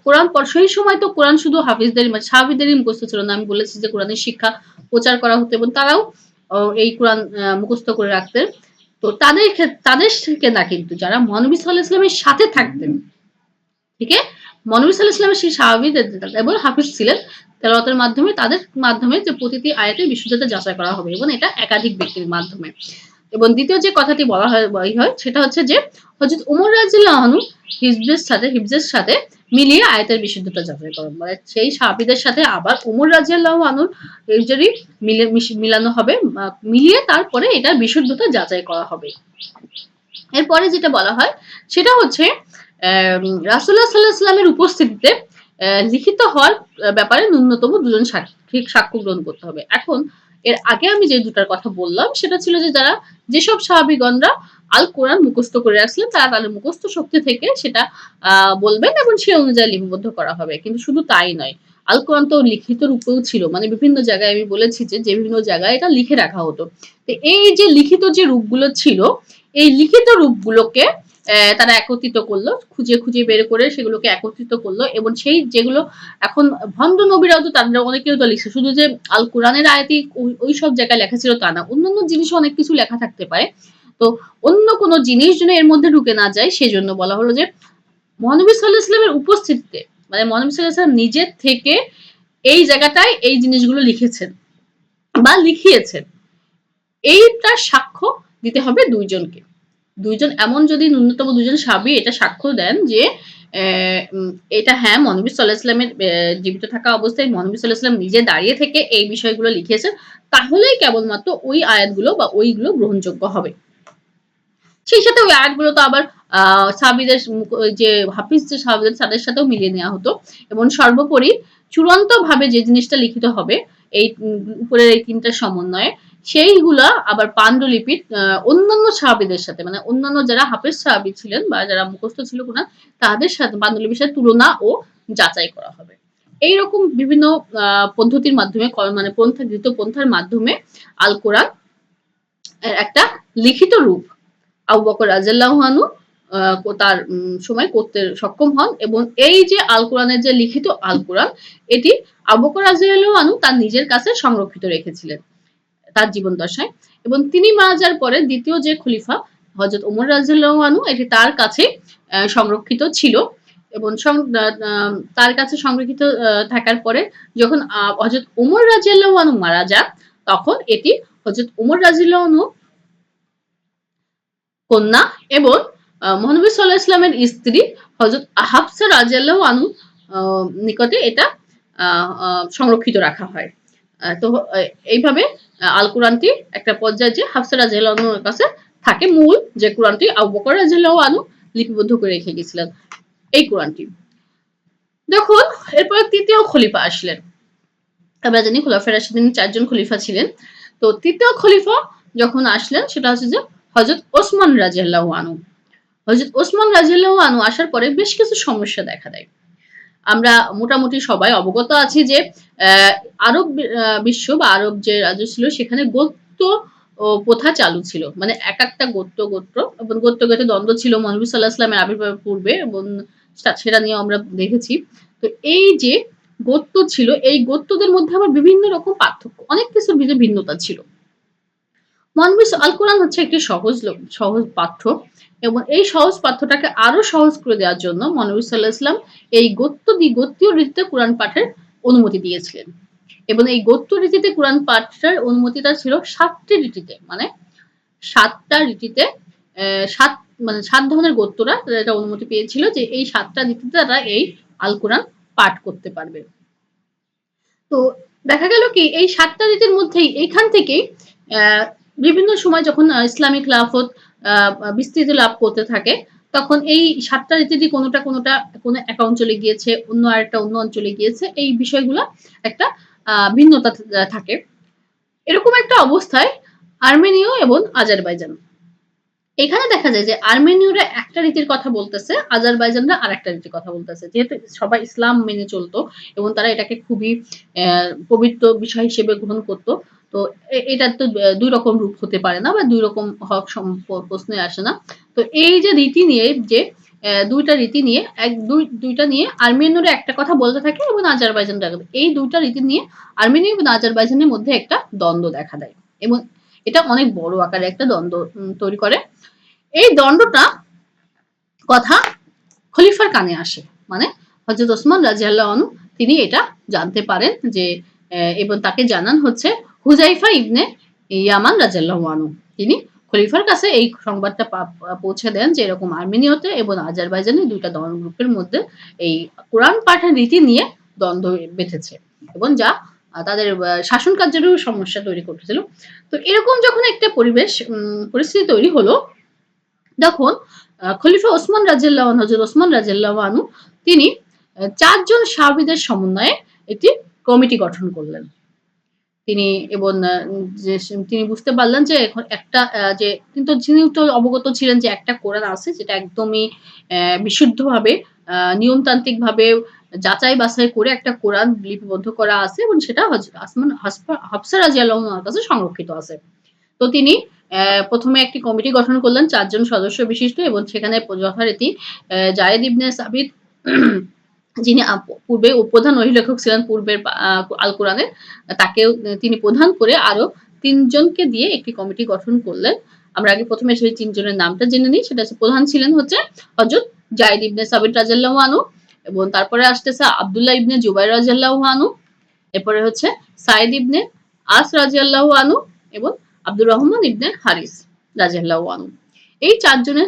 S1: কোরআন সেই সময় তো কোরআন শুধু হাফিজদের মানে সাহাবীদেরই মুখস্থ ছিল না। আমি বলেছি যে কোরআনের শিক্ষা প্রচার করা হতো এবং তারাও এই কোরআন মুখস্থ করে রাখতেন। তো তাদের থেকে না কিন্তু যারা মহানবী সাল্লাল্লাহু আলাইহি ওয়াসাল্লামের সাথে থাকতেন, ঠিক আছে? মহানবী সাল্লাল্লাহু আলাইহি ওয়াসাল্লামের সেই সাহাবীদের এবং হাফিজ ছিলেন। তেলাওয়াতের মাধ্যমে তাদের মাধ্যমে যে প্রতিটি আয়াতের বিশুদ্ধতা যাচাই করা হবে এবং এটা একাধিক ব্যক্তির মাধ্যমে। এবং দ্বিতীয় যে কথাটি বলা হয় সেটা হচ্ছে যে হযরত ওমর রাদিয়াল্লাহু আনহু হিফজের সাথে মিলিয়ে আয়াতের বিশুদ্ধতা যাচাই করেন। মানে সেই সাহাবীদের সাথে আবার ওমর রাদিয়াল্লাহু আনহুর হিফজেরই মিলানো হবে, মিলিয়ে তারপরে এটার বিশুদ্ধতা যাচাই করা হবে। এরপরে যেটা বলা হয় সেটা হচ্ছে রাসূলুল্লাহ সাল্লাল্লাহু আলাইহি ওয়াসাল্লামের উপস্থিতিতে লিখিত হওয়ার ব্যাপারে ন্যূনতম ২ জন সাক্ষ্য গ্রহণ করতে হবে। এখন এর আগে আমি যে দুটার কথা বললাম সেটা ছিল যে যেসব সাহাবীগণরা আল কোরআন মুখস্থ করে রাখছিলেন তারা তাদের মুখস্থ শক্তি থেকে সেটা বলবেন এবং সে অনুযায়ী লিপিবদ্ধ করা হবে। কিন্তু শুধু তাই নয়, আল কোরআন তো লিখিত রূপেও ছিল। মানে বিভিন্ন জায়গায় আমি বলেছি যে বিভিন্ন জায়গায় এটা লিখে রাখা হতো। তো এই যে লিখিত যে রূপগুলো ছিল, এই লিখিত রূপগুলোকে তারা একত্রিত করলো, খুঁজে বের করে সেগুলোকে একত্রিত করলো এবং সেই যেগুলো এখন ভণ্ড নবীরাও তো তাদের অনেকেও তো লিখছে, শুধু যে আল কোরআনের আয়াতই ওই সব জায়গায় লেখা ছিল তা না, অন্যান্য জিনিসও অনেক কিছু লেখা থাকতে পারে। তো অন্য কোনো জিনিস যেন এর মধ্যে ঢুকে না যায় সেজন্য বলা হলো যে মহানবী সাল্লাল্লাহু আলাইহি ওয়াসাল্লামের উপস্থিতিতে মানে মহানবী সাল্লাল্লাহু আলাইহি ওয়াসাল্লাম নিজের থেকে এই জায়গাটায় এই জিনিসগুলো লিখেছেন বা লিখিয়েছেন, এইটার সাক্ষ্য দিতে হবে ২ জনকে। ২ জন এমন যদি ন্যূনতম ২ জন সাহাবী এটা সাক্ষ্য দেন যে এটা হ্যাঁ মহানবী সাল্লাল্লাহু আলাইহি ওয়াসাল্লামের জীবিত থাকা অবস্থায় মহানবী সাল্লাল্লাহু আলাইহি ওয়াসাল্লাম নিজে দাঁড়িয়ে থেকে এই বিষয়গুলো লিখেছেন, তাহলেই কেবলমাত্র ওই আয়াতগুলো বা ওইগুলো গ্রহণযোগ্য হবে। সেই সাথে ওই আয়াতগুলো তো আবার সাহাবীদের যে হাফিজ যে সাহাবীদের তাদের সাথেও মিলিয়ে নেওয়া হতো এবং সর্বোপরি চূড়ান্তভাবে যে জিনিসটা লিখিত হবে এই উপরের এই ৩ টার সমন্বয়ে সেইগুলা আবার পান্ডুলিপির অন্যান্য সাহাবীদের সাথে মানে অন্যান্য যারা হাফেজ সাহাবী ছিলেন বা যারা মুখস্থ ছিল কোরআন তাদের সাথে পান্ডুলিপির সাথে তুলনা ও যাচাই করা হবে। এইরকম বিভিন্ন পদ্ধতির মাধ্যমে মানে গৃহীত পন্থার মাধ্যমে আল কোরআন একটা লিখিত রূপ আবু বকর রাদিয়াল্লাহু আনহু তার সময় করতে সক্ষম হন এবং এই যে আল কোরআনের যে লিখিত আল কোরআন এটি আবু বকর রাদিয়াল্লাহু আনহু তার নিজের কাছে সংরক্ষিত রেখেছিলেন তার জীবন দশায় এবং তিনি মারা যাওয়ার পরে দ্বিতীয় যে খলিফা হযরত ওমর রাদিয়াল্লাহু আনহু এটি তার কাছে সংরক্ষিত ছিল এবং তার কাছে সংরক্ষিত থাকার পরে যখন হযরত ওমর রাদিয়াল্লাহু আনহু মারা যান তখন এটি হযরত ওমর রাদিয়াল্লাহু আনহু কন্যা এবং মহানবী সাল্লাল্লাহু আলাইহি ওয়াসাল্লামের স্ত্রী হযরত হাফসা রাদিয়াল্লাহু আনহু নিকটে এটা সংরক্ষিত রাখা হয়। তো এইভাবে আল কোরআনটি একটা পর্যায়ে যে হাফসা রাদিয়াল্লাহু আনহুর কাছে থাকে মূল যে কোরআনটি আবু বকর রাদিয়াল্লাহু আনহু লিপিবদ্ধ করে রেখে গেছিলেন এই কোরআনটি। দেখুন এরপর তৃতীয় খলিফা আসলেন। আমরা জানি খুলাফায়ে রাশিদিন ৪ জন খলিফা ছিলেন। তো তৃতীয় খলিফা যখন আসলেন সেটা হচ্ছে যে হযরত ওসমান রাদিয়াল্লাহু আনহু। হযরত ওসমান রাদিয়াল্লাহু আনহু আসার পরে বেশ কিছু সমস্যা দেখা দেয়। আমরা মোটামুটি সবাই অবগত আছি যে আরব বিশ্ব বা আরব যে রাজ্য ছিল সেখানে গোত্র প্রথা চালু ছিল। মানে একেকটা গোত্র এবং গোত্রে দ্বন্দ্ব ছিল মহানবী সাল্লাল্লাহু আলাইহি ওয়াসাল্লামের আবির্ভাবের পূর্বে এবং সেটা নিয়ে আমরা দেখেছি। তো এই যে গোত্র ছিল এই গোত্রদের মধ্যে আবার বিভিন্ন রকম পার্থক্য, অনেক কিছুর ভিন্নতা ছিল। মহানবী আল কোরআন হচ্ছে একটি সহজ পাঠ্য এবং এই সহজ পাঠ্যটাকে আরো সহজ করে দেওয়ার জন্য মহানবী সাল্লাল্লাহু আলাইহি ওয়াসাল্লাম এই গোত্রীয় রীতিতে কোরআন পাঠের অনুমতি দিয়েছিলেন এবং এই গোত্র রীতিতে কোরআন পাঠের অনুমতিটা ছিল ৭টি রীতিতে মানে ৭টা রীতিতে ৭ ধরনের গোত্ররা এটা অনুমতি পেয়েছিল যে এই ৭টা রীতিতে তারা এই আল কোরআন পাঠ করতে পারবে। তো দেখা গেল কি এই ৭টা রীতির মধ্যেই এইখান থেকেই বিভিন্ন সময় যখন ইসলামিক খেলাফত বিস্তৃতি লাভ করতে থাকে তখন এই ৭টা রীতিটি কোনোটা কোনো এক অঞ্চলে গিয়েছে অন্য অঞ্চলে গিয়েছে এই বিষয়গুলো একটা ভিন্নতা থাকে। এরকম একটা অবস্থায় আর্মেনীয় এবং আজারবাইজান এখানে দেখা যায় যে আর্মেনীয়রা একটা রীতির কথা বলতেছে আজারবাইজানরা আরেকটা রীতির কথা বলতেছে যেহেতু সবাই ইসলাম মেনে চলতো এবং তারা এটাকে খুবই পবিত্র বিষয় হিসেবে গ্রহণ করতো। তো এটা তো ২ রকম রূপ হতে পারে না বা ২ রকম হক প্রশ্নে আসে না। তো এই যে রীতি নিয়ে যে দুইটা রীতি নিয়ে দুইটা নিয়ে আর্মেনিয়ারা একটা কথা বলতে থাকে এবং আজারবাইজানরা এই দুইটা রীতি নিয়ে আর্মেনিয়া এবং আজারবাইজানের মধ্যে একটা দ্বন্দ্ব দেখা দেয় এবং এটা অনেক বড় আকারে একটা দ্বন্দ্ব তৈরি করে। এই দ্বন্দ্বটা কথা খলিফার কানে আসে, মানে হযরত ওসমান রাদিয়াল্লাহু আনহু তিনি এটা জানতে পারেন যে এবং তাকে জানান হচ্ছে হুযাইফা ইবনে ইয়ামান রাদিয়াল্লাহু আনহু। তিনি খলিফার কাছে এই সংবাদটা পৌঁছে দেন যে এরকম আর্মেনিয়াতে এবং আজারবাইজানে দুইটা গ্রুপের মধ্যে এই কোরআন পাঠের রীতি নিয়ে দ্বন্দ্ব বেঁধেছে এবং যা তাদের শাসন কার্যেরও সমস্যা তৈরি করতেছিল। তো এরকম যখন একটা পরিস্থিতি তৈরি হলো, তখন খলিফা ওসমান রাদিয়াল্লাহু আনহু হযরত ওসমান রাদিয়াল্লাহু আনহু তিনি 4 জন সাহাবীদের সমন্বয়ে একটি কমিটি গঠন করলেন। তিনি এবং তিনি বুঝতে পারলেন যে এখন একটা যে কিন্তু তিনি তো অবগত ছিলেন যে একটা কোরআন আছে যেটা একদমই বিশুদ্ধভাবে নিয়মতান্ত্রিকভাবে যাচাই বাছাই করে একটা কোরআন লিপিবদ্ধ করা আছে এবং সেটা হাফসা রাদিয়াল্লাহু আনহার কাছে সংরক্ষিত আছে। তো তিনি প্রথমে একটি কমিটি গঠন করলেন 4 জন সদস্য বিশিষ্ট এবং সেখানে যথারীতি জায়েদ ইবনে সাবিত যিনি পূর্বে প্রধান লেখক ছিলেন পূর্বের আল কোরআনের, তাকেও তিনি প্রধান করে আরো 3 জনকে দিয়ে একটি কমিটি গঠন করলেন। আমরা আগে প্রথমে সেই 3 জনের নামটা জেনে নিই। সেটা হচ্ছে প্রধান ছিলেন হচ্ছে হযরত জায়েদ ইবনে সাবিত রাদিয়াল্লাহু আনহু এবং তারপরে আসতেছে আব্দুল্লাহ ইবনে জুবাইর রাদিয়াল্লাহু আনহু, এরপরে হচ্ছে সাইদ ইবনে আস রাদিয়াল্লাহু আনহু এবং আব্দুর রহমান ইবনে হারিস রাদিয়াল্লাহু আনহু। এই 4 জনের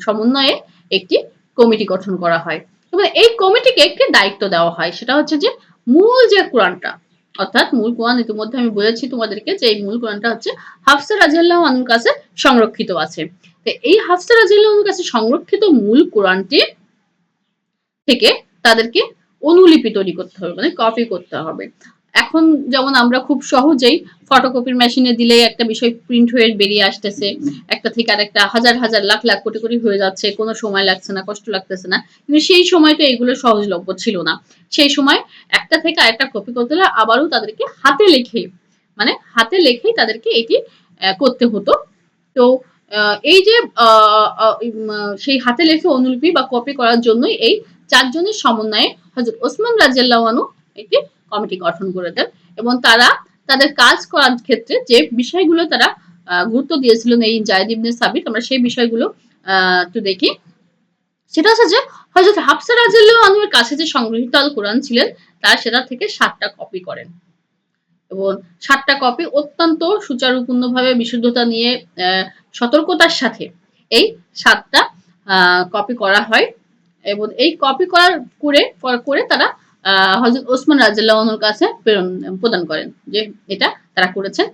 S1: সমন্বয়ে একটি কমিটি গঠন করা হয় এবং এই কমিটিকে একটি দায়িত্ব দেওয়া হয়, সেটা হচ্ছে যে মূল যে কোরআনটা, অর্থাৎ মূল কোরআন ইতিমধ্যে আমি বলেছি তোমাদেরকে যে এই মূল কোরআনটা হচ্ছে হাফসা রাদিয়াল্লাহু আনহুর কাছে সংরক্ষিত আছে। তো এই হাফসা রাদিয়াল্লাহু আনহুর কাছে সংরক্ষিত মূল কোরআনটি থেকে তাদেরকে অনুলিপি তৈরি করতে হবে, মানে কপি করতে হবে। এখন যেমন আমরা খুব সহজেই ফটোকপির মেশিনে দিলে একটা বিষয় প্রিন্ট হয়ে বেরিয়ে আসতেছে, একটা থেকে আরেকটা হাজার হাজার লাখ লাখ কোটি কোটি হয়ে যাচ্ছে, কোনো সময় লাগছে না, কষ্ট লাগতেছে না। কিন্তু সেই সময় তো এগুলো সহজলভ্য ছিল না। সেই সময় একটা থেকে আরেকটা কপি করতে হলে আবারও তাদেরকে হাতে লেখেই তাদেরকে এটি করতে হতো। তো এই যে সেই হাতে লেখে অনুলিপি বা কপি করার জন্যই এই 4 জনের সমন্বয়ে হযরত ওসমান রাদিয়াল্লাহু আনহু একটি কমিটি গঠন করে দেন এবং তারা তাদের কাজ করার ক্ষেত্রে যে বিষয়গুলো তারা গুরুত্ব দিয়েছিলেন এই জায়েদ ইবনে সাবিত, আমরা সেই বিষয়গুলো একটু দেখি। সেটা হচ্ছে যে হযরত হাফসা রাদিয়াল্লাহু আনহুর কাছে যে সংগৃহীত আল কোরআন ছিলেন তার সেটা থেকে 7টা কপি করেন এবং 7টা কপি অত্যন্ত সুচারুপূর্ণভাবে বিশুদ্ধতা নিয়ে সতর্কতার সাথে এই 7টা কপি করা হয় এবং এই কপি করে তারা হযরত ওসমান রাদিয়াল্লাহু আনহুর কাছে প্রদান করেন যে এটা তারা করেছেন।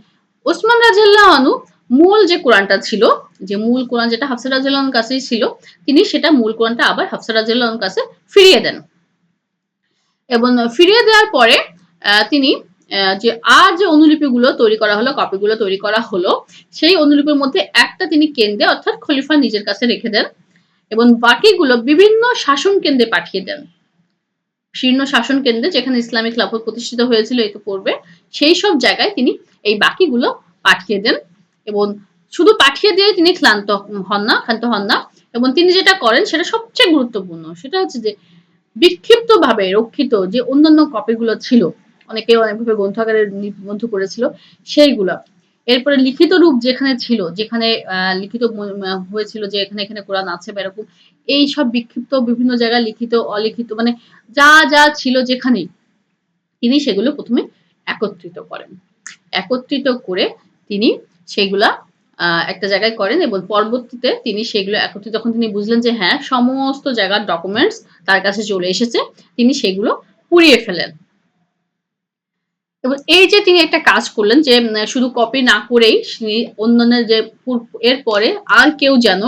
S1: ওসমান রাদিয়াল্লাহু আনহু মূল যে কোরআনটা ছিল, যে মূল কোরআন যেটা হাফসা রাদিয়াল্লাহু আনহুর কাছেই ছিল, তিনি সেটা মূল কোরআনটা আবার হাফসা রাদিয়াল্লাহু আনহুর কাছে ফিরিয়ে দেন এবং ফিরিয়ে দেওয়ার পরে তিনি যে যে অনুলিপিগুলো তৈরি করা হলো, কপিগুলো তৈরি করা হলো, সেই অনুলিপির মধ্যে একটা তিনি কেন্দ্রে অর্থাৎ খলিফা নিজের কাছে রেখে দেন এবং বাকিগুলো বিভিন্ন শাসন কেন্দ্রে পাঠিয়ে দেন। শীর্ণ শাসন কেন্দ্রে যেখানে ইসলামিক খেলাফত প্রতিষ্ঠিত হয়েছিল এই তো পূর্বে, সেই সব জায়গায় তিনি এই বাকিগুলো পাঠিয়ে দেন এবং শুধু পাঠিয়ে দিয়ে তিনি ক্ষান্ত হন না এবং তিনি যেটা করেন সেটা সবচেয়ে গুরুত্বপূর্ণ, সেটা হচ্ছে যে বিক্ষিপ্তভাবে রক্ষিত যে অন্যান্য কপিগুলো ছিল, অনেকে অনেকভাবে গ্রন্থাগারে লিপিবদ্ধ করেছিল সেইগুলো, এরপরে লিখিত রূপ যেখানে ছিল, যেখানে লিখিত হয়েছিল যে এখানে এখানে কোরআন আছে বা এরকম, এই সব বিক্ষিপ্ত বিভিন্ন জায়গায় লিখিত অলিখিত মানে যা যা ছিল যেখানেই, তিনি সেগুলো প্রথমে একত্রিত করেন। একত্রিত করে তিনি সেগুলা একটা জায়গায় করেন এবং পরবর্তীতে তিনি সেগুলো একত্রিত যখন তিনি বুঝলেন যে হ্যাঁ সমস্ত জায়গার ডকুমেন্টস তার কাছে চলে এসেছে, তিনি সেগুলো পুড়িয়ে ফেলেন এবং এই যে তিনি একটা কাজ করলেন যে শুধু কপি না করেই অন্যান্য যে এরপরে আর কেউ যেন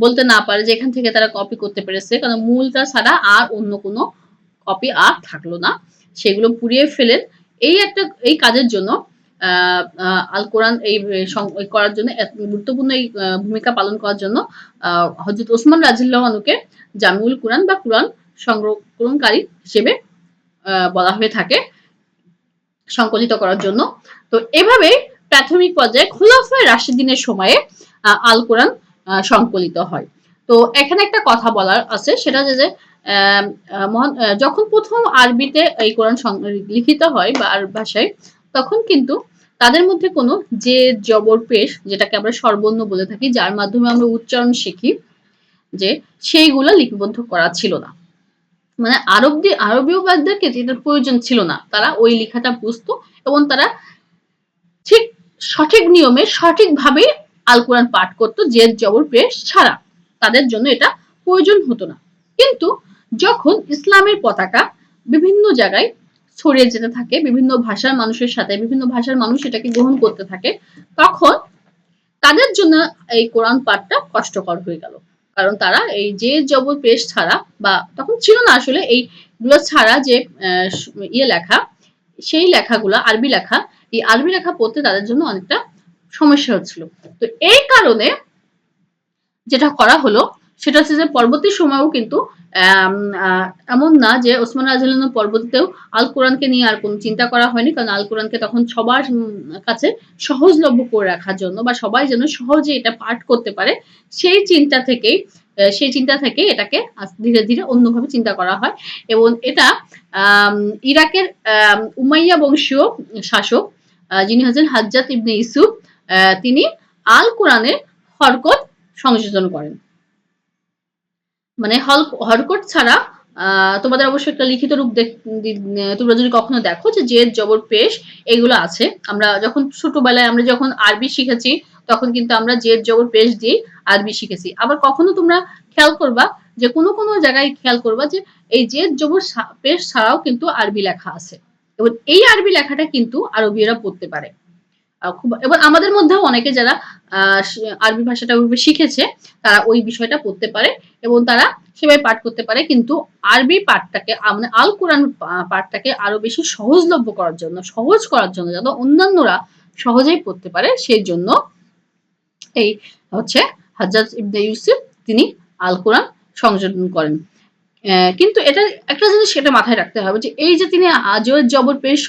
S1: বলতে না পারে যে এখান থেকে তারা কপি করতে পেরেছে, কারণ মূলটা ছাড়া আর অন্য কোনো কপি আর থাকলো না, সেগুলো পুড়িয়ে ফেলেন। এই কাজের জন্য আল কোরআন এই করার জন্য গুরুত্বপূর্ণ এই ভূমিকা পালন করার জন্য হযরত ওসমান রাদিয়াল্লাহু আনহুকে জামিউল কুরআন বা কুরআন সংরক্ষণকারী হিসেবে বলা হয়ে থাকে, সংকলিত করার জন্য। তো এভাবে প্রাথমিক পর্যায়ে খুলাফায়ে রাশিদিনের সময়ে আল কোরআন সংকলিত হয়। তো এখানে একটা কথা বলার আছে, সেটা যে যখন প্রথম আরবিতে এই কোরআন লিখিত হয় বা আরব ভাষায়, তখন কিন্তু তাদের মধ্যে কোনো যে জবর পেশ, যেটাকে আমরা স্বরবর্ণ বলে থাকি, যার মাধ্যমে আমরা উচ্চারণ শিখি, যে সেইগুলো লিপিবদ্ধ করা ছিল না। মানে আরবীয়বাদদেরকে এটার প্রয়োজন ছিল না, তারা ওই লেখাটা বুঝতো এবং তারা ঠিক সঠিক নিয়মে সঠিকভাবে আল কোরআন পাঠ করতো, জেদ জবর পেশ ছাড়া। তাদের জন্য এটা প্রয়োজন হতো না। কিন্তু যখন ইসলামের পতাকা বিভিন্ন জায়গায় ছড়িয়ে যেতে থাকে, বিভিন্ন ভাষার মানুষের সাথে, বিভিন্ন ভাষার মানুষ এটাকে গ্রহণ করতে থাকে, তখন তাদের জন্য এই কোরআন পাঠটা কষ্টকর হয়ে গেল। কারণ তারা এই যে জবর পেশ ছাড়া, বা তখন ছিল না আসলে এইগুলো ছাড়া যে ইয়ে লেখা, সেই লেখাগুলো আরবি লেখা, এই আরবি লেখা পড়তে তাদের জন্য অনেকটা সমস্যা হচ্ছিল। তো এই কারণে যেটা করা হলো সেটা হচ্ছে যে পরবর্তী সময়েও কিন্তু এমন না যে ওসমান রাদিয়াল্লাহু পরবর্তীতেও আল কোরআনকে নিয়ে আর কোনো চিন্তা করা হয়নি, কারণ আল কোরআনকে তখন সবার কাছে সহজলভ্য করে রাখার জন্য, বা সবাই যেন সহজে এটা পাঠ করতে পারে, সেই চিন্তা থেকেই এটাকে ধীরে ধীরে অন্যভাবে চিন্তা করা হয়। এবং এটা ইরাকের উমাইয়া বংশীয় শাসক, যিনি হচ্ছেন হাজ্জাত ইবনে ইউসুফ, তিনি আল কোরআনের হরকত সংযোজন করেন। মানে হরকত ছাড়া তোমাদের অবশ্যই একটা লিখিত রূপ তোমরা যদি কখনো দেখো যে জেদ জবর পেশ এগুলো আছে। আমরা যখন ছোটবেলায় আমরা যখন আরবি শিখেছি, তখন কিন্তু আমরা জেদ জবর পেশ দিয়ে আরবি শিখেছি। আবার কখনো তোমরা খেয়াল করবা যে কোনো কোনো জায়গায় খেয়াল করবা যে এই জেদ জবর পেশ ছাড়াও কিন্তু আরবি লেখা আছে, এবং এই আরবি লেখাটা কিন্তু আরবীয়রা পড়তে পারে। এবং আমাদের মধ্যেও অনেকে যারা আরবি ভাষাটা ওইভাবে শিখেছে, তারা ওই বিষয়টা পড়তে পারে এবং তারা সেভাবে পাঠ করতে পারে। কিন্তু আরবি পাঠটাকে, মানে আল কোরআন পাঠটাকে আরো বেশি সহজলভ্য করার জন্য, সহজ করার জন্য, যাতে অন্যান্যরা সহজেই পড়তে পারে, সেই জন্য এই হচ্ছে হাজ্জাজ ইবনে ইউসুফ তিনি আল কোরআন সংযোজন করেন। কিন্তু এটা একটা জিনিস সেটা মাথায় রাখতে হবে যে এই যে তিনি আজয়ের জবর পেশ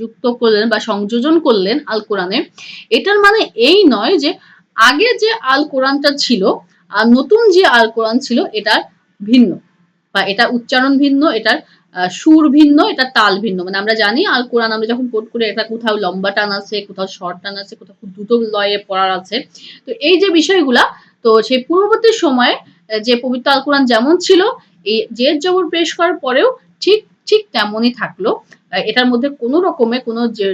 S1: যুক্ত করলেন বা সংযোজন করলেন আল কোরআনে, এটার মানে এই নয় যে আগে যে আল কোরআনটা ছিল আর নতুন যে আল কোরআন ছিল এটার ভিন্ন, বা এটা উচ্চারণ ভিন্ন, এটার সুর ভিন্ন, এটা তাল ভিন্ন। মানে আমরা জানি আল কোরআন আমরা যখন পড়ি করে এটা কোথাও লম্বা টান আছে, কোথাও শর্ট টান আছে, কোথাও খুব দ্রুত লয়ে পড়ার আছে। তো এই যে বিষয়গুলা, তো সেই পূর্ববর্তী সময়ে যে পবিত্র আল কোরআন যেমন ছিল, এই জের জবর পেশ করার পরেও ঠিক ঠিক তেমনই থাকলো। এটার মধ্যে কোনো রকমের কোনো যে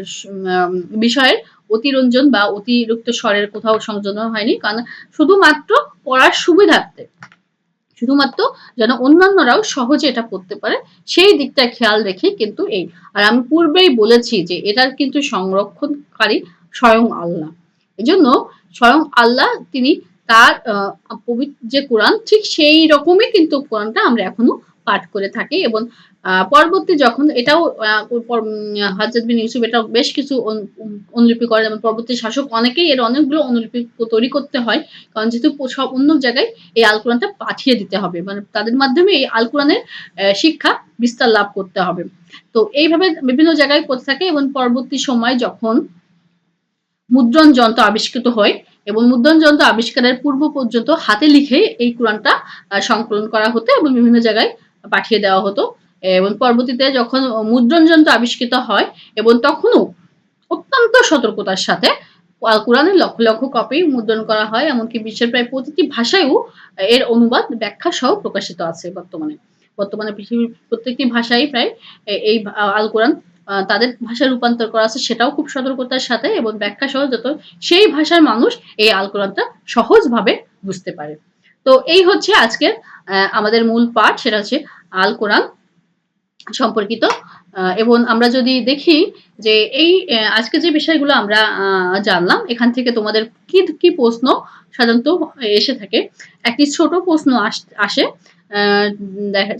S1: বিষয়ের অতিরঞ্জন বা অতিরিক্ত স্বরের কোথাও সংযোজন হয়নি, কারণ শুধুমাত্র পড়ার সুবিধার্থে, শুধুমাত্র যেন অন্যান্যরাও সহজে এটা পড়তে পারে, সেই দিকটা খেয়াল রেখে কিন্তু এই। আর আমি পূর্বেই বলেছি যে এটার কিন্তু সংরক্ষণকারী স্বয়ং আল্লাহ। এজন্য স্বয়ং আল্লাহ তিনি তার পবিত্র যে কোরআন, ঠিক সেই রকমই কিন্তু কোরআনটা আমরা এখনো পাঠ করে থাকি। এবং পরবর্তী যখন এটাও হাজ্জাজ বিন ইউসুফ এটাও বেশ কিছু অনুলিপি করেন, এবং পরবর্তী শাসক অনেকেই এর অনেকগুলো অনুলিপি তৈরি করতে হয়, কারণ যেহেতু সব অন্য জায়গায় এই আল কোরআনটা পাঠিয়ে দিতে হবে, মানে তাদের মাধ্যমে এই আল কোরআনের শিক্ষা বিস্তার লাভ করতে হবে। তো এইভাবে বিভিন্ন জায়গায় করতে থাকে। এবং পরবর্তী সময় যখন মুদ্রণ যন্ত্র আবিষ্কৃত হয়, এবং মুদ্রণ যন্ত্র আবিষ্কারের পূর্ব পর্যন্ত হাতে লিখে এই কোরআনটা সংকলন করা হতো এবং বিভিন্ন জায়গায় পাঠিয়ে দেওয়া হতো। এবং পরবর্তীতে যখন মুদ্রণ যন্ত্র আবিষ্কৃত হয়, এবং তখনও অত্যন্ত সতর্কতার সাথে কোরআনের লক্ষ লক্ষ কপি মুদ্রণ করা হয়, এমনকি বিশ্বের প্রায় প্রতিটি ভাষায়ও এর অনুবাদ ব্যাখ্যা সহ প্রকাশিত আছে বর্তমানে পৃথিবীর প্রত্যেকটি ভাষায় প্রায় এই আল কোরআন তাদের ভাষায় রূপান্তর করা আছে, সেটাও খুব সতর্কতার সাথে এবং ব্যাখ্যা সহ, যত সেই ভাষার মানুষ এই আল কোরআনটা সহজভাবে বুঝতে পারে। তো এই হচ্ছে আজকের আমাদের মূল পাঠ, সেটা হচ্ছে আল কোরআন সম্পর্কিত। এবং আমরা যদি দেখি যে এই আজকে যে বিষয়গুলো আমরা জানলাম, এখান থেকে তোমাদের কি কি প্রশ্ন সাধারণত এসে থাকে। একটি ছোট প্রশ্ন আসে,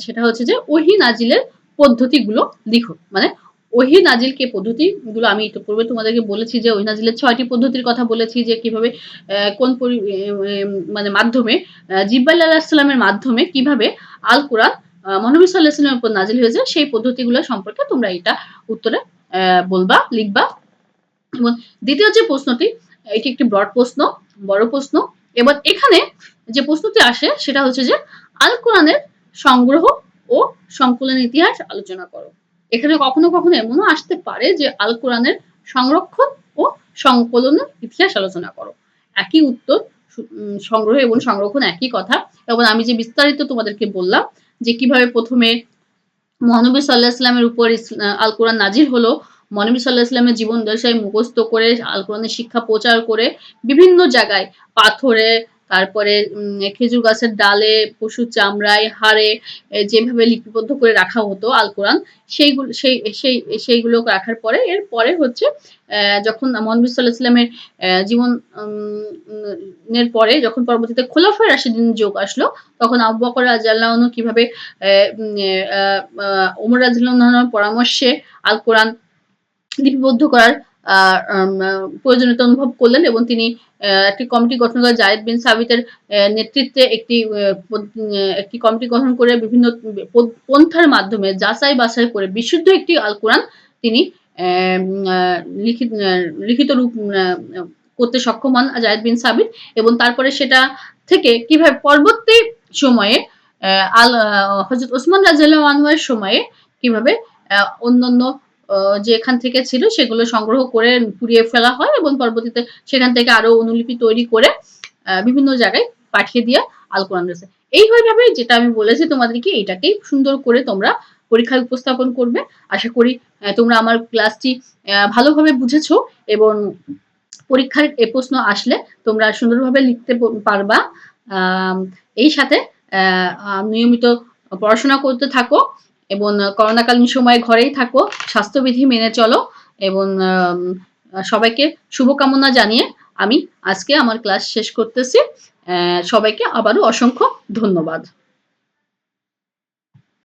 S1: সেটা হচ্ছে যে ওহী নাজিলের পদ্ধতিগুলো লিখো। মানে ওহী নাজিলকে পদ্ধতিগুলো আমি একটু পূর্বে তোমাদেরকে বলেছি যে ওহী নাজিলের 6টি পদ্ধতির কথা বলেছি, যে কিভাবে কোন মানে মাধ্যমে জিব্রাইল আলাইহিস সালামের মাধ্যমে কিভাবে আল কোরআন মহানবী সাল্লাল্লাহু আলাইহি ওয়াসাল্লামের উপর নাজিল হয়েছে, সেই পদ্ধতিগুলো সম্পর্কে তোমরা এটা উত্তরে বলবা, লিখবা। এবং দ্বিতীয় যে প্রশ্নটি, এটি একটি ব্রড প্রশ্ন, বড় প্রশ্ন। এবার এখানে যে প্রশ্নটি আসে সেটা হচ্ছে যে আল কোরআনের সংগ্রহ ও সংকলন ইতিহাস আলোচনা করো। এখানে কখনো কখনো এমনও আসতে পারে যে আল কোরআনের সংরক্ষণ ও সংকলনের ইতিহাস আলোচনা করো। একই উত্তর, সংগ্রহ এবং সংরক্ষণ একই কথা। এবং আমি যে বিস্তারিত তোমাদেরকে বললাম যে কিভাবে প্রথমে মহানবী সাল্লাহ ইসলামের উপর আল কোরআন নাজিল হলো, মহানবী সাল্লাহ ইসলামের জীবন দশায় মুখস্থ করে আল কোরআনের শিক্ষা প্রচার করে বিভিন্ন জায়গায় পাথরে, তারপরে খেজুর গাছের ডালে, পশুর চামড়ায়, হাড়ে যেভাবে লিপিবদ্ধ করে রাখা হতো আল কোরআন, সেইগুলো রাখার পরে এরপরে হচ্ছে যখন মহানবী সাল্লাহ ইসলামের জীবন এর পরে যখন পরবর্তীতে খোলাফায়ে রাশিদিন যুগ আসলো, তখন আবু বকর রাদিয়াল্লাহু আনহু কিভাবে ওমর রাদিয়াল্লাহু আনহুর পরামর্শে আল কোরআন লিপিবদ্ধ করার প্রয়োজনীয়তা অনুভব করলেন এবং তিনি একটি কমিটি গঠন করে জায়েদ বিন সাবিতের নেতৃত্বে একটি কমিটি গঠন করে বিভিন্ন পন্থার মাধ্যমে যাচাই বাছাই করে বিশুদ্ধ একটি আল কোরআন তিনি লিখিত রূপ করতে সক্ষম হন জায়েদ বিন সাবিত, এবং তারপরে সেটা থেকে কিভাবে পরবর্তী সময়ে হযরত ওসমান রাদিয়াল্লাহু আনহুর সময়ে কিভাবে অন্যান্য যে এখান থেকে ছিল সেগুলো সংগ্রহ করে পুড়িয়ে ফেলা হয় এবং পরবর্তীতে সেখান থেকে আরো অনুলিপি তৈরি করে বিভিন্ন জায়গায় পাঠিয়ে দিয়ে আল কোরআন রয়েছে। এইভাবে যেটা আমি বলেছি তোমাদেরকে, এটাকেই সুন্দর করে তোমরা পরীক্ষায় উপস্থাপন করবে। আশা করি তোমরা আমার ক্লাসটি ভালোভাবে বুঝেছো এবং পরীক্ষার এ প্রশ্ন আসলে তোমরা সুন্দরভাবে লিখতে পারবা। এই সাথে নিয়মিত পড়াশোনা করতে থাকো এবং করোনাকালীন সময়ে ঘরেই থাকো, স্বাস্থ্যবিধি মেনে চলো এবং সবাইকে শুভকামনা জানিয়ে আমি আজকে আমার ক্লাস শেষ করতেছি। সবাইকে আবারও অসংখ্য ধন্যবাদ।